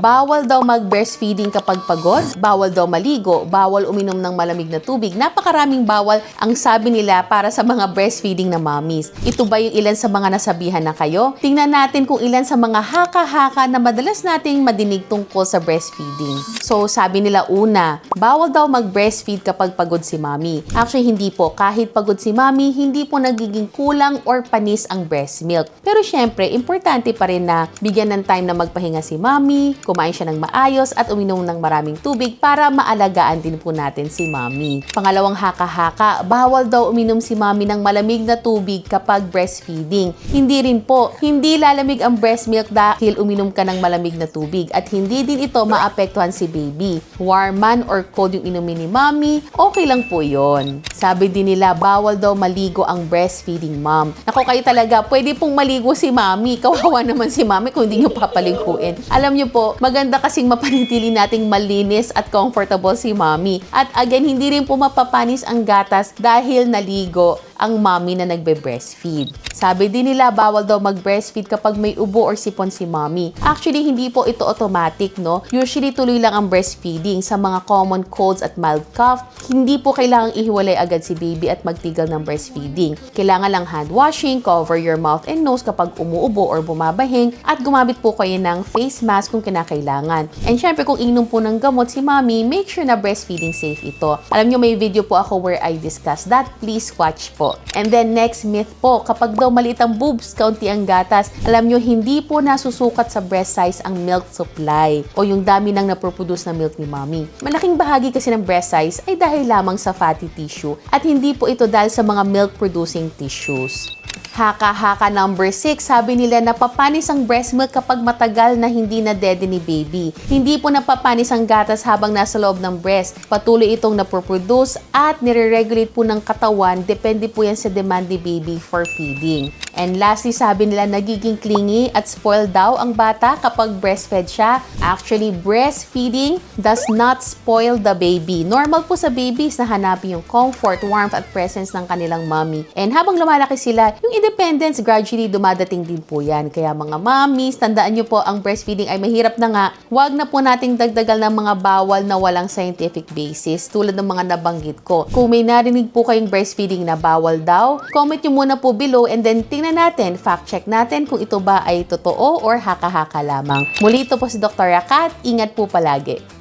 Bawal daw mag-breastfeeding kapag pagod, bawal daw maligo, bawal uminom ng malamig na tubig. Napakaraming bawal ang sabi nila para sa mga breastfeeding na mommies. Ito ba yung ilan sa mga nasabihan na kayo? Tingnan natin kung ilan sa mga haka-haka na madalas nating madinig tungkol sa breastfeeding. So, sabi nila una, bawal daw mag-breastfeed kapag pagod si mommy. Actually, hindi po. Kahit pagod si mommy, hindi po nagiging kulang or panis ang breast milk. Pero syempre, importante pa rin na bigyan ng time na magpahinga si mommy, kumain siya ng maayos at uminom ng maraming tubig para maalagaan din po natin si mommy. Pangalawang haka-haka, bawal daw uminom si mommy ng malamig na tubig kapag breastfeeding. Hindi rin po. Hindi lalamig ang breast milk dahil uminom ka ng malamig na tubig at hindi din ito maapektuhan si baby. Warm man or cold yung inumin ni mommy, okay lang po yon. Sabi din nila, bawal daw maligo ang breastfeeding mom. Naku, kayo talaga, pwede pong maligo si mommy. Kawawa naman si mommy kung hindi nyo papaliguin. Alam nyo po, maganda kasing mapanatili nating malinis at comfortable si mommy. At again, hindi rin po mapapanis ang gatas dahil naligo ang mommy na nagbe-breastfeed. Sabi din nila, bawal daw mag-breastfeed kapag may ubo or sipon si mommy. Actually, hindi po ito automatic, no? Usually, tuloy lang ang breastfeeding. Sa mga common colds at mild cough, hindi po kailangang ihiwalay agad si baby at magtigil ng breastfeeding. Kailangan lang hand washing, cover your mouth and nose kapag umuubo or bumabahing, at gumamit po kayo ng face mask kung kinakailangan. And syempre, kung inom po ng gamot si mommy, make sure na breastfeeding safe ito. Alam nyo, may video po ako where I discuss that. Please watch po. And then next myth po, kapag daw maliit ang boobs, kaunti ang gatas, alam nyo, hindi po nasusukat sa breast size ang milk supply o yung dami ng naproproduce na milk ni mommy. Malaking bahagi kasi ng breast size ay dahil lamang sa fatty tissue at hindi po ito dahil sa mga milk producing tissues. Haka-haka number 6, sabi nila napapanis ang breast milk kapag matagal na hindi na dede ni baby. Hindi po napapanis ang gatas habang nasa loob ng breast. Patuloy itong napoproduce at nire-regulate po ng katawan. Depende po yan sa demand ni baby for feeding. And lastly, sabi nila nagiging clingy at spoiled daw ang bata kapag breastfed siya. Actually, breastfeeding does not spoil the baby. Normal po sa babies na hanapin yung comfort, warmth at presence ng kanilang mommy. And habang lumalaki sila, yung independence gradually dumadating din po yan. Kaya mga mommies, tandaan nyo po ang breastfeeding ay mahirap na nga. Huwag na po nating dagdagal ng mga bawal na walang scientific basis tulad ng mga nabanggit ko. Kung may narinig po kayong breastfeeding na bawal daw, comment nyo muna po below and then tingnan natin, fact check natin kung ito ba ay totoo or haka-haka lamang. Muli ito po si Dr. Kat. Ingat po palagi.